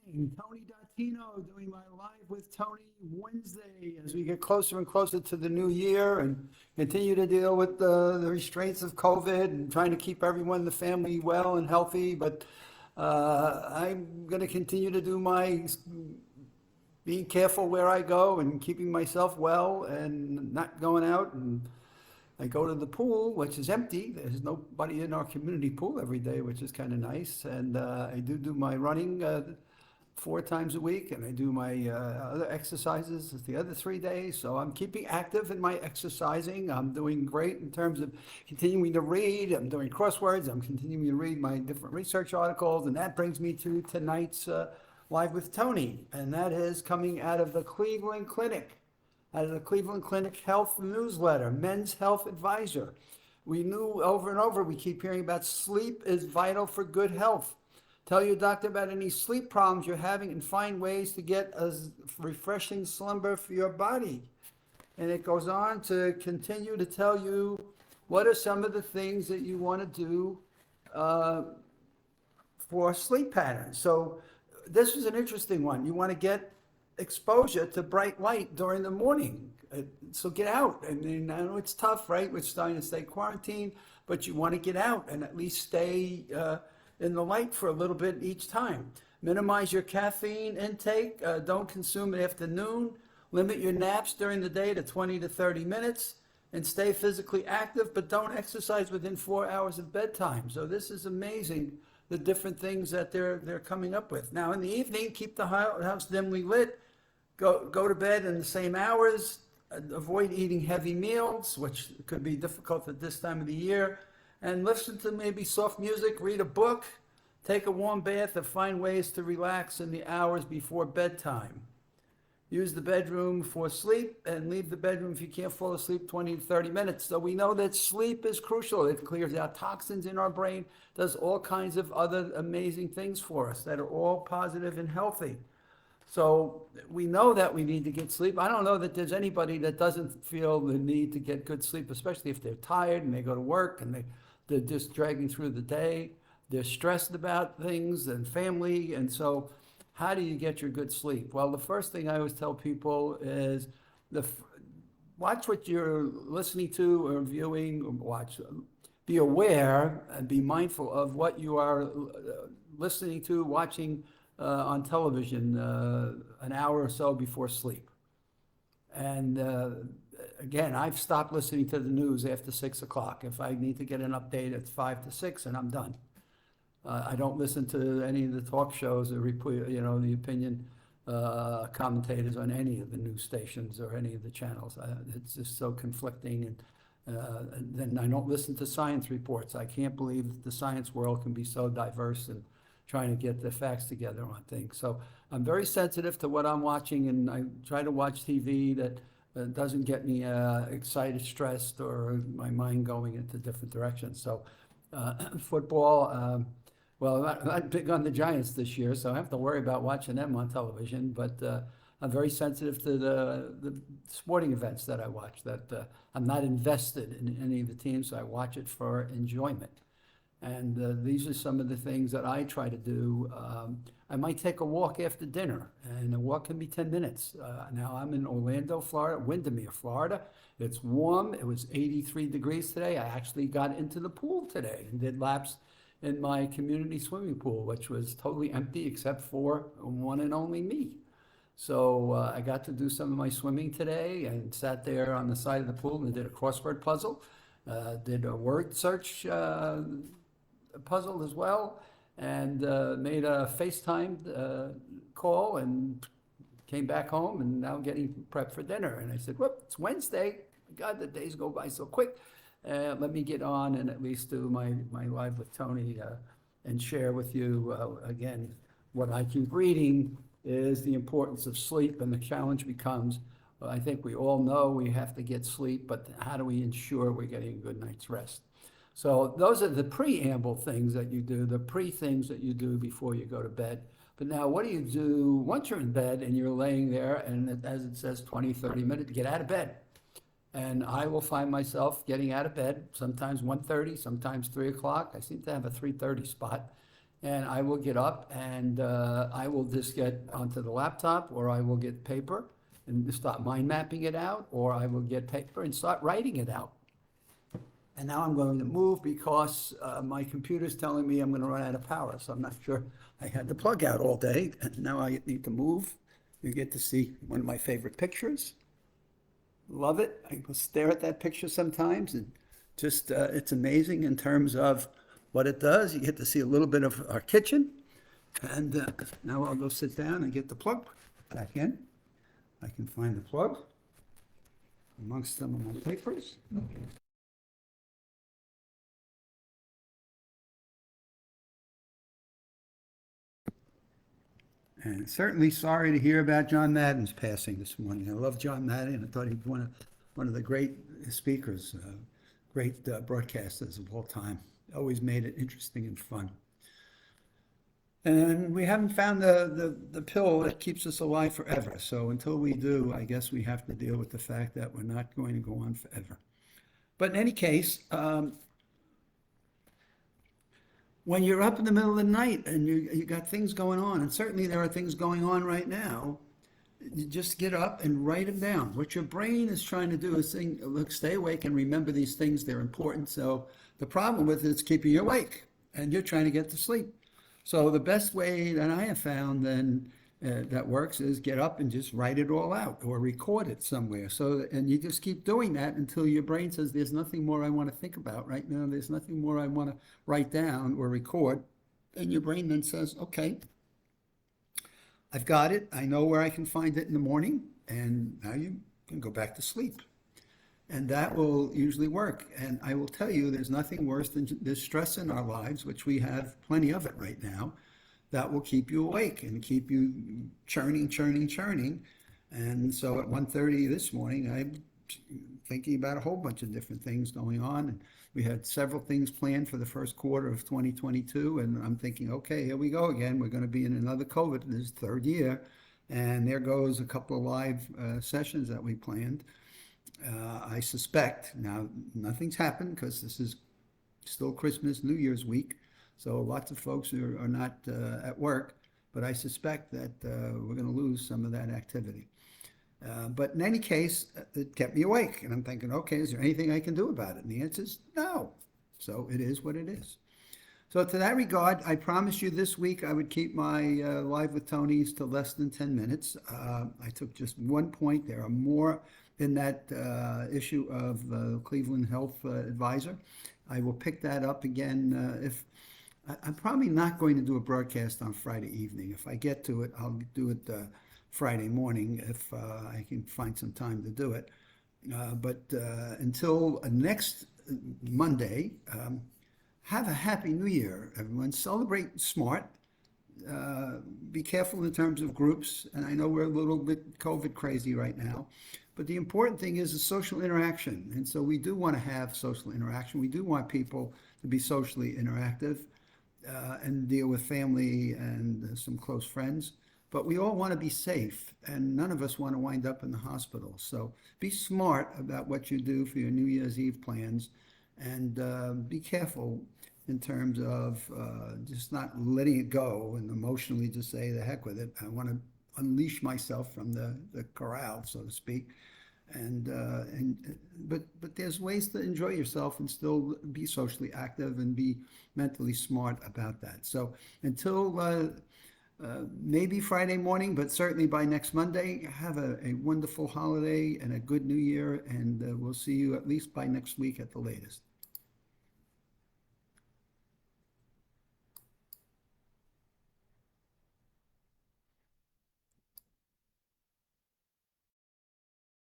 Tony Dottino doing my Live with Tony Wednesday as we get closer and closer to the new year and continue to deal with the restraints of COVID and trying to keep everyone in the family well and healthy. But I'm going to continue to do my being careful where I go and keeping myself well and not going out. And I go to the pool, which is empty. There's nobody in our community pool every day, which is kind of nice. And I do my running 4 times a week, and I do my other exercises the other 3 days. So I'm keeping active in my exercising. I'm doing great in terms of continuing to read. I'm doing crosswords. I'm continuing to read my different research articles. And that brings me to tonight's Live with Tony. And that is coming out of the Cleveland Clinic, out of the Cleveland Clinic Health Newsletter, Men's Health Advisor. We knew over and over, we keep hearing about sleep is vital for good health. Tell your doctor about any sleep problems you're having and find ways to get a refreshing slumber for your body. And it goes on to continue to tell you what are some of the things that you want to do for sleep patterns. So this is an interesting one. You want to get exposure to bright light during the morning. So get out. And I know it's tough, right? We're starting to stay quarantined, but you want to get out and at least stay in the light for a little bit each time. Minimize your caffeine intake. Don't consume it after noon. Limit your naps during the day to 20 to 30 minutes and stay physically active, but don't exercise within 4 hours of bedtime. So this is amazing, the different things that they're coming up with. Now in the evening, keep the house dimly lit. Go to bed in the same hours. Avoid eating heavy meals, which could be difficult at this time of the year. And listen to maybe soft music, read a book, take a warm bath, and find ways to relax in the hours before bedtime. Use the bedroom for sleep and leave the bedroom if you can't fall asleep 20 to 30 minutes. So we know that sleep is crucial. It clears out toxins in our brain, does all kinds of other amazing things for us that are all positive and healthy. So we know that we need to get sleep. I don't know that there's anybody that doesn't feel the need to get good sleep, especially if they're tired and they go to work and they're just dragging through the day. They're stressed about things and family. And so how do you get your good sleep? Well, the first thing I always tell people is watch what you're listening to or viewing or watch. Be aware and be mindful of what you are listening to, watching on television an hour or so before sleep. And again, I've stopped listening to the news after 6 o'clock. If I need to get an update, it's 5 to 6 and I'm done. I don't listen to any of the talk shows or the opinion commentators on any of the news stations or any of the channels. It's just so conflicting. And then I don't listen to science reports. I can't believe that the science world can be so diverse and trying to get the facts together on things. So I'm very sensitive to what I'm watching, and I try to watch TV that doesn't get me excited, stressed, or my mind going into different directions. So football, well, I'm not big on the Giants this year, so I have to worry about watching them on television, but I'm very sensitive to the sporting events that I watch, that I'm not invested in any of the teams, so I watch it for enjoyment. And these are some of the things that I try to do. I might take a walk after dinner, and a walk can be 10 minutes. Now I'm in Orlando, Florida, Windermere, Florida. It's warm. It was 83 degrees today. I actually got into the pool today and did laps in my community swimming pool, which was totally empty except for one and only me. So I got to do some of my swimming today and sat there on the side of the pool and did a crossword puzzle, did a word search puzzle as well, and made a FaceTime call and came back home and now getting prepped for dinner. And I said, whoop, it's Wednesday. God, the days go by so quick. Let me get on and at least do my Live with Tony and share with you, again, what I keep reading is the importance of sleep, and the challenge becomes, well, I think we all know we have to get sleep, but how do we ensure we're getting a good night's rest? So those are the preamble things that you do, the pre-things that you do before you go to bed. But now what do you do once you're in bed and you're laying there and as it says 20, 30 minutes, get out of bed. And I will find myself getting out of bed, sometimes 1:30, sometimes 3 o'clock. I seem to have a 3:30 spot. and I will get up and I will just get onto the laptop, or I will get paper and start mind mapping it out, or I will get paper and start writing it out. And now I'm going to move because my computer's telling me I'm going to run out of power. So I'm not sure. I had the plug out all day, and now I need to move. You get to see one of my favorite pictures. Love it. I will stare at that picture sometimes, and just it's amazing in terms of what it does. You get to see a little bit of our kitchen. And now I'll go sit down and get the plug back in. I can find the plug amongst some of my papers. And certainly sorry to hear about John Madden's passing this morning. I love John Madden. I thought he was one of the great speakers, great broadcasters of all time. Always made it interesting and fun. And we haven't found the pill that keeps us alive forever. So until we do, I guess we have to deal with the fact that we're not going to go on forever. But in any case, when you're up in the middle of the night and you got things going on, and certainly there are things going on right now, you just get up and write them down. What your brain is trying to do is think, look, stay awake and remember these things, they're important. So the problem with it is keeping you awake, and you're trying to get to sleep. So the best way that I have found then that works is get up and just write it all out or record it somewhere. And you just keep doing that until your brain says, there's nothing more I want to think about right now. There's nothing more I want to write down or record. And your brain then says, okay, I've got it. I know where I can find it in the morning. And now you can go back to sleep. And that will usually work. And I will tell you, there's nothing worse than this stress in our lives, which we have plenty of it right now, that will keep you awake and keep you churning. And so at 1:30 this morning, I'm thinking about a whole bunch of different things going on. And we had several things planned for the first quarter of 2022. And I'm thinking, okay, here we go again. We're going to be in another COVID, this third year. And there goes a couple of live sessions that we planned. I suspect, now nothing's happened because this is still Christmas, New Year's week. So lots of folks are not at work, but I suspect that we're going to lose some of that activity. But in any case, it kept me awake. And I'm thinking, okay, is there anything I can do about it? And the answer is no. So it is what it is. So to that regard, I promised you this week I would keep my Live with Tonys to less than 10 minutes. I took just one point. There are more in that issue of the Cleveland Health Advisor. I will pick that up again if I'm probably not going to do a broadcast on Friday evening. If I get to it, I'll do it Friday morning if I can find some time to do it. But until next Monday, have a happy new year, everyone. Celebrate smart. Be careful in terms of groups. And I know we're a little bit COVID crazy right now. But the important thing is the social interaction. And so we do want to have social interaction. We do want people to be socially interactive. And deal with family and some close friends. But we all want to be safe, and none of us want to wind up in the hospital. So be smart about what you do for your New Year's Eve plans, and be careful in terms of just not letting it go and emotionally just say, the heck with it. I want to unleash myself from the corral, so to speak. But there's ways to enjoy yourself and still be socially active and be mentally smart about that. So until maybe Friday morning, but certainly by next Monday, have a wonderful holiday and a good new year, and we'll see you at least by next week at the latest.